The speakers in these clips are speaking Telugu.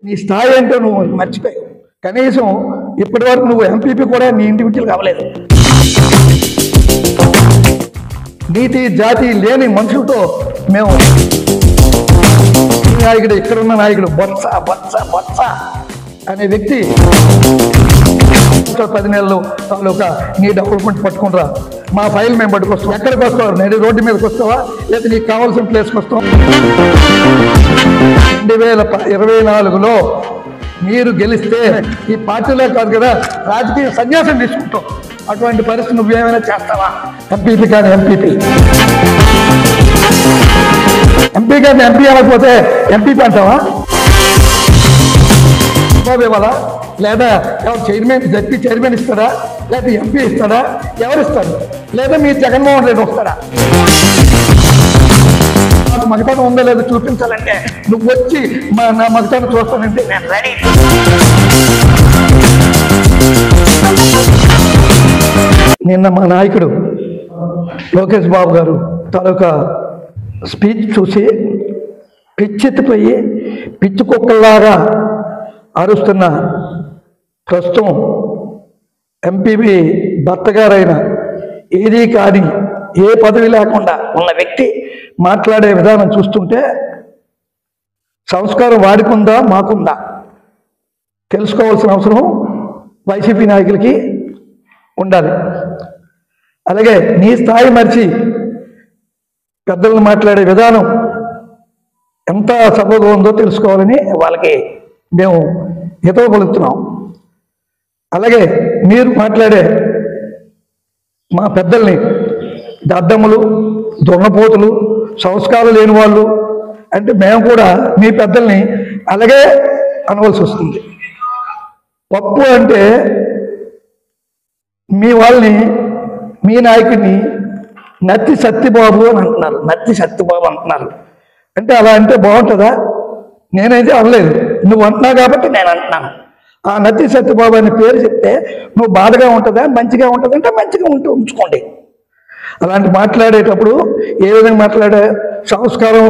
నీ స్థాయి అంటే నువ్వు మర్చిపోయావు. కనీసం ఇప్పటి వరకు నువ్వు ఎంపీపీ కూడా నీ ఇండివిజువల్ కావలేదు. నీతి జాతి లేని మనుషులతో మేము నాయకుడు, ఇక్కడున్న నాయకుడు బొత్స బొత్స బొత్స అనే వ్యక్తి 10 నెలలు తాలూకా నీ డెవలప్మెంట్ పట్టుకుంటారా, మా ఫైల్ మేము పట్టుకొస్తాం. ఎక్కడికి వస్తావు? నేను రోడ్డు మీదకి వస్తావా, లేదా నీకు కావాల్సిన ప్లేస్కి వస్తాం? 2024లో మీరు గెలిస్తే ఈ పార్టీలో కాదు కదా, రాజకీయ సన్యాసం తీసుకుంటాం. అటువంటి పరిస్థితి నువ్వేమైనా చేస్తావా? ఎంపీపీ కానీ ఎంపీ కానీ ఎంపీ అనకపోతే ఎంపీపీ అంటావా? ఇవ్వాలా, లేదా ఎవరు చైర్మన్, జడ్పీ చైర్మన్ ఇస్తాడా, లేదా ఎంపీ ఇస్తాడా, ఎవరు ఇస్తారు? లేదా మీ జగన్మోహన్ రెడ్డి వస్తాడా? నాకు మగతనం ఉందో లేదో చూపించాలంటే నువ్వు వచ్చి నా మగతనం చూస్తానంటే నేను రెడీ. నిన్న మా నాయకుడు లోకేష్ బాబు గారు తాలూకా స్పీచ్ చూసి పిచ్చెత్తిపోయి పిచ్చి కుక్కల్లాగా అరుస్తున్న ప్రస్తుతం ఎంపీపీ భర్త గారైన ఏదీ కానీ ఏ పదవి లేకుండా ఉన్న వ్యక్తి మాట్లాడే విధానం చూస్తుంటే సంస్కారం వాడికుందా మాకుందా తెలుసుకోవాల్సిన అవసరం వైసీపీ నాయకులకి ఉండాలి. అలాగే నీ స్థాయి మరిచి పెద్దలను మాట్లాడే విధానం ఎంత సబబుగా ఉందో తెలుసుకోవాలని వాళ్ళకి మేము హితవు పలుకుతున్నాం. అలాగే మీరు మాట్లాడే మా పెద్దల్ని దద్దమ్మలు, దున్నపోతులు, సంస్కారం లేని వాళ్ళు అంటే మేము కూడా మీ పెద్దల్ని అలాగే అనవలసి వస్తుంది. పప్పు అంటే మీ వాళ్ళని, మీ నాయకుడిని నత్తి సత్యబాబు అని అంటున్నారు. నత్తి సత్యబాబు అంటున్నారు అంటే అలా అంటే బాగుంటుందా? నేనైతే అనలేదు, నువ్వు అంటున్నావు కాబట్టి నేను అంటున్నాను. ఆ నత్తి సత్యబాబు అనే పేరు చెప్తే నువ్వు బాధగా ఉంటుందా, మంచిగా ఉంటుందంటే మంచిగా ఉంచుకోండి. అలాంటి మాట్లాడేటప్పుడు ఏ విధంగా మాట్లాడే సంస్కారం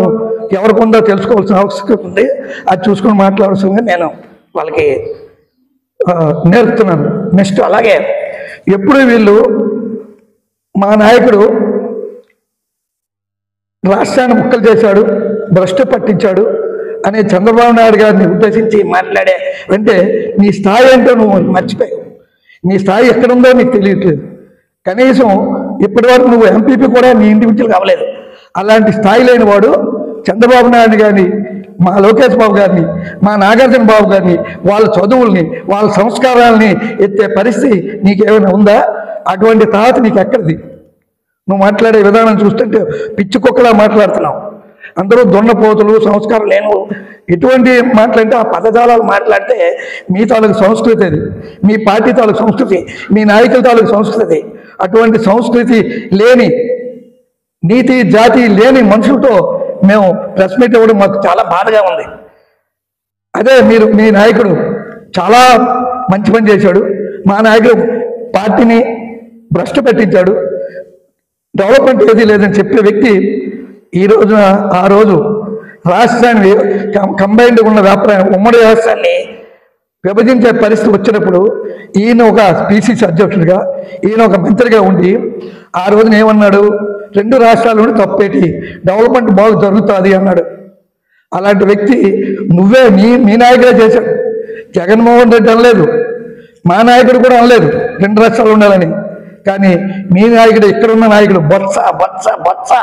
ఎవరికి ఉందో తెలుసుకోవాల్సిన అవసరం ఉంది. అది చూసుకొని మాట్లాడాల్సిందిగా నేను వాళ్ళకి నేర్పుతున్నాను. నెక్స్ట్ అలాగే ఎప్పుడు వీళ్ళు మా నాయకుడు రాష్ట్రాన్ని ముక్కలు చేశాడు, భ్రష్టు పట్టించాడు అనే చంద్రబాబు నాయుడు గారిని ఉద్దేశించి మాట్లాడే అంటే నీ స్థాయి అంటే నువ్వు మర్చిపోయావు. నీ స్థాయి ఎక్కడుందో నీకు తెలియట్లేదు. కనీసం ఇప్పటి వరకు నువ్వు ఎంపీపీ కూడా నీ ఇండివిజువల్ కావలేదు. అలాంటి స్థాయి లేని వాడు చంద్రబాబు నాయుడు గారిని, మా లోకేష్ బాబు గారిని, మా నాగార్జున బాబు గారిని, వాళ్ళ చదువుల్ని, వాళ్ళ సంస్కారాలని ఎత్తే పరిస్థితి నీకేమైనా ఉందా? అటువంటి తాత నీకు ఎక్కడిది? నువ్వు మాట్లాడే విధానం చూస్తుంటే పిచ్చి కుక్కలా మాట్లాడుతున్నావు. అందరూ దున్నపోతులు, సంస్కారం లేని ఎటువంటి మాట్లాడితే ఆ పదజాలాలు మాట్లాడితే మీ తాలూకు సంస్కృతి అది, మీ పార్టీ తాలూకు సంస్కృతి, మీ నాయకుల తాలూకు సంస్కృతి. అటువంటి సంస్కృతి లేని, నీతి జాతి లేని మనుషులతో మేము ప్రెస్ మీట్ ఇవ్వడం మాకు చాలా బాధగా ఉంది. అదే మీ నాయకుడు చాలా మంచి పని చేశాడు. మా నాయకుడు పార్టీని భ్రష్టు పెట్టించాడు, డెవలప్మెంట్ ఏది లేదని చెప్పే వ్యక్తి ఈ రోజున ఆ రోజు రాష్ట్రాన్ని కంబైన్డ్ ఉన్న వ్యాపారం ఉమ్మడి రాష్ట్రాన్ని విభజించే పరిస్థితి వచ్చినప్పుడు ఈయన ఒక పిసిసి అధ్యక్షుడిగా, ఈయన ఒక మంత్రిగా ఉండి ఆ రోజున ఏమన్నాడు? 2 రాష్ట్రాల నుండి తప్పేటి డెవలప్మెంట్ బాగా జరుగుతుంది అన్నాడు. అలాంటి వ్యక్తి నువ్వే మీ నాయకుడే చేశాడు. జగన్మోహన్ రెడ్డి అనలేదు, మా నాయకుడు కూడా అనలేదు 2 రాష్ట్రాలు ఉండాలని. కానీ మీ నాయకుడు, ఇక్కడున్న నాయకుడు బొత్స బొత్స బొత్స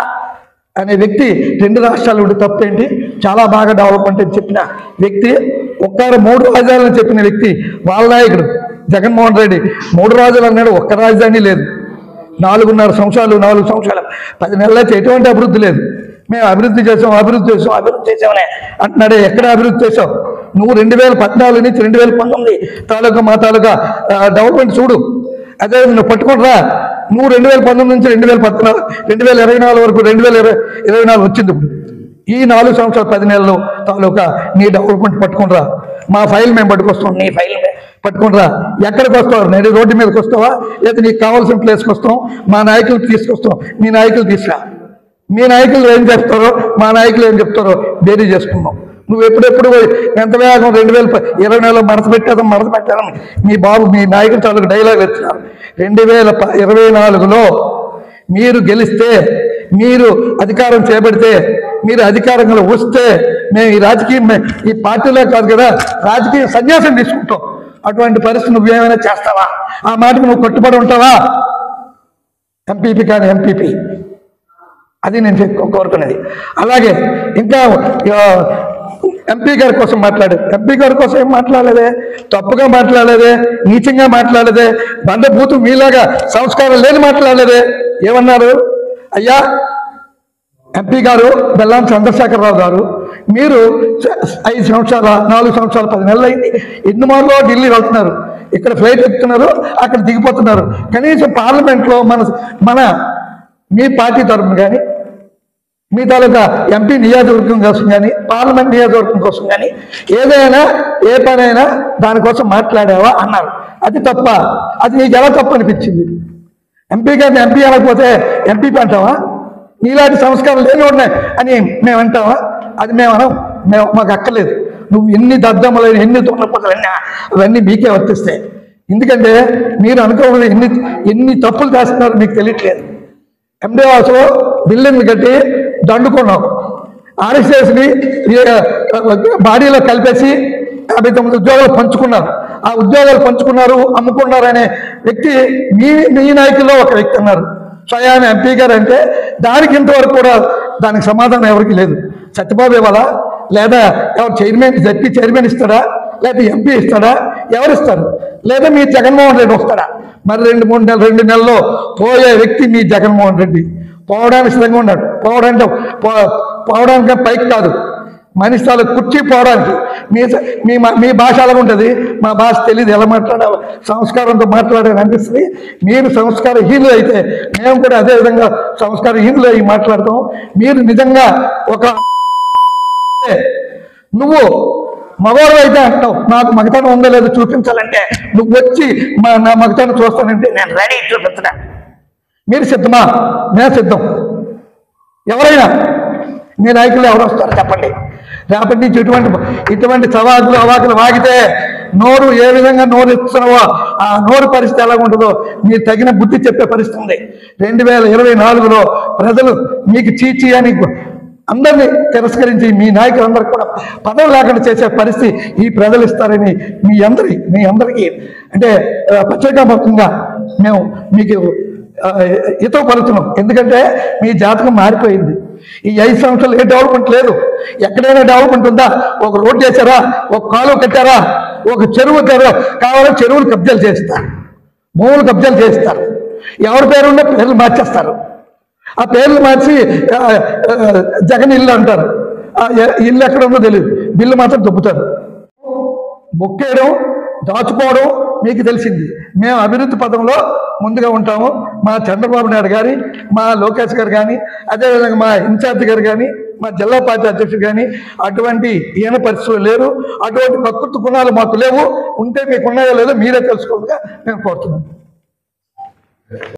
అనే వ్యక్తి 2 రాష్ట్రాలు ఉండి తప్పేంటి, చాలా బాగా డెవలప్మెంట్ అని చెప్పిన వ్యక్తి, 3 రాజధానులు చెప్పిన వ్యక్తి వాళ్ళ నాయకుడు జగన్మోహన్ రెడ్డి. 3 రాజధానులు అన్నాడు, ఒక్క రాజధాని లేదు. 4 సంవత్సరాలు 10 నెలల ఎటువంటి అభివృద్ధి లేదు. మేము అభివృద్ధి చేసామనే అంటున్నాడే, ఎక్కడ అభివృద్ధి చేసావు నువ్వు? 2014 నుంచి 2019 తాలూకా మా తాలూకా డెవలప్మెంట్ చూడు. అదే నువ్వు పట్టుకుంటురా. నువ్వు 2019 నుంచి 2014 2024 వరకు 2024 వచ్చింది. ఇప్పుడు ఈ 4 సంవత్సరాలు 10 నెలలు తాలూకా నీ డెవలప్మెంట్ పట్టుకుంటురా, మా ఫైల్ మేము పట్టుకొస్తాం. నీ ఫైల్ పట్టుకుంటురా. ఎక్కడికి వస్తావు? నేను రోడ్డు మీదకి వస్తావా, లేదా నీకు కావాల్సిన ప్లేస్కి వస్తాం? మా నాయకులు తీసుకొస్తాం. మీ నాయకులు తీసుకురా. మీ నాయకులు ఏం చెప్తారో, మా నాయకులు ఏం చెప్తారో బేరీ చేసుకున్నాం. నువ్వు ఎప్పుడెప్పుడు ఎంత వేగం 2024లో మడత పెట్టాదని మీ బాబు మీ నాయకుడు తాలూకు డైలాగ్ ఇస్తున్నారు. 2024లో మీరు గెలిస్తే, మీరు అధికారం చేపడితే, మీరు అధికారంలో వస్తే మేము ఈ పార్టీలో కాదు కదా రాజకీయ సన్యాసం తీసుకుంటాం. అటువంటి పరిస్థితి నువ్వేమైనా చేస్తావా? ఆ మాటకు నువ్వు కట్టుబడి ఉంటావా? ఎంపీపీ కానీ ఎంపీపీ, అది నేను కోరుకునేది. అలాగే ఇంకా ఎంపీ గారి కోసం ఎంపీ గారి కోసం ఏం మాట్లాడలేదే, తప్పుగా మాట్లాడలేదే, నీచంగా మాట్లాడలేదే, బండబూతు మీలాగా సంస్కారం లేని మాట్లాడలేదే. ఏమన్నారు? అయ్యా ఎంపీ గారు బెల్లాం చంద్రశేఖరరావు గారు, మీరు 5 సంవత్సరాల 4 సంవత్సరాలు 10 నెలలు అయింది, ఎన్ని మార్లో ఢిల్లీ వెళ్తున్నారు, ఇక్కడ ఫ్లైట్ ఎక్కుతున్నారు, అక్కడ దిగిపోతున్నారు. కనీసం పార్లమెంట్లో మన మీ పార్టీ తరఫున కానీ, మీ తాలూకా ఎంపీ నియోజకవర్గం కోసం కానీ, పార్లమెంట్ నియోజకవర్గం కోసం కానీ ఏదైనా ఏ పనైనా దానికోసం మాట్లాడావా అన్నారు. అది తప్ప? అది నీకు ఎలా తప్పు అనిపించింది? ఎంపీ గారిని ఎంపీ అనకపోతే ఎంపీ అంటావా? నీలాంటి సంస్కారం లేని ఉన్నాయి అని మేము అంటావా? అది మాకు అక్కర్లేదు. నువ్వు ఎన్ని దద్దమ్మలు ఎన్ని దున్నపోతలన్నా అవన్నీ మీకే వర్తిస్తాయి. ఎందుకంటే మీరు అనుకోవాలి ఎన్ని తప్పులు చేస్తున్నారో మీకు తెలియట్లేదు. ఎండి హౌస్లో బిల్డింగ్లు కట్టి దండుకున్నాం, ఆర్ఎస్ఎస్ని బాడీలో కలిపేసి 59 ఉద్యోగాలు పంచుకున్నారు. ఆ ఉద్యోగాలు పంచుకున్నారు, అమ్ముకున్నారు అనే వ్యక్తి మీ నాయకుల్లో ఒక వ్యక్తి ఉన్నారు. స్వయాన ఎంపీ గారు అంటే దానికి ఇంతవరకు కూడా దానికి సమాధానం ఎవరికి లేదు. సత్యబాబు ఇవ్వాలా, లేదా ఎవరు జడ్పీ చైర్మన్ ఇస్తాడా, లేదా ఎంపీ ఇస్తాడా, ఎవరిస్తారు? లేదా మీ జగన్మోహన్ రెడ్డి వస్తాడా? మరి 2 నెలల్లో పోయే వ్యక్తి మీ జగన్మోహన్ రెడ్డి. పోవడానికి సిద్ధంగా ఉన్నాడు. పోవడానికి పైకి కాదు, మనిషి తాలూకు కుర్చీ పోవడానికి. మీ భాష అలాగ ఉంటుంది, మా భాష తెలియదు, ఎలా మాట్లాడాలి, సంస్కారంతో మాట్లాడాలని అనిపిస్తుంది. మీరు సంస్కారహీనులు అయితే మేము కూడా అదే విధంగా సంస్కారహీనులు అయ్యి మాట్లాడతాం. మీరు నిజంగా నువ్వు మగవాడు అయితే అంటావు, నాకు మగతనం ఉందో లేదో చూపించాలంటే నువ్వు వచ్చి నా మగతనం చూస్తానంటే నేను రెడీ చూపించడా. మీరు సిద్ధమా? మేము సిద్ధం. ఎవరైనా మీ నాయకులు ఎవరు వస్తారో చెప్పండి. రేపటి నుంచి ఇటువంటి అవాకులు వాగితే నోరు ఏ విధంగా నోరు ఇస్తున్నావో ఆ నోరు పరిస్థితి ఎలా ఉంటుందో మీరు తగిన బుద్ధి చెప్పే పరిస్థితి ఉంది. 2024లో ప్రజలు మీకు చీచి అని అందరినీ తిరస్కరించి మీ నాయకులందరికీ కూడా పదవి లేకుండా చేసే పరిస్థితి ఈ ప్రజలు ఇస్తారని మీ అందరికీ అంటే పత్రికాముఖంగా మేము మీకు హితవు పలుకుతున్నాం. ఎందుకంటే మీ జాతకం మారిపోయింది. ఈ 5 సంవత్సరాలు ఏ డెవలప్మెంట్ లేదు. ఎక్కడైనా డెవలప్మెంట్ ఉందా? ఒక రోడ్డు చేశారా, ఒక కాలువ కట్టారా, ఒక చెరువు కావాలని చెరువులు కబ్జాలు చేస్తారు, భూములు కబ్జాలు చేస్తారు, ఎవరి పేరున్నా పేర్లు మార్చేస్తారు. ఆ పేర్లు మార్చి జగన్ ఇల్లు అంటారు. ఆ ఇల్లు ఎక్కడ ఉందో తెలియదు, బిల్లు మాత్రం దొబ్బుతారు. మొక్కేయడం, దాచుకోవడం మీకు తెలిసింది. మేము అభివృద్ధి పదంలో ముందుగా ఉంటాము. మా చంద్రబాబు నాయుడు గారి, మా లోకేష్ గారు కానీ, అదేవిధంగా మా ఇన్ఛార్జ్ గారు కానీ, మా జిల్లా పార్టీ అధ్యక్షుడు కానీ అటువంటి ఈయన పరిస్థితులు లేరు. అటువంటి ప్రకృతి గుణాలు మాకు లేవు. ఉంటే మీకు ఉన్నాయో లేదో మీరే తెలుసుకోవాలిగా మేము కోరుతున్నాం.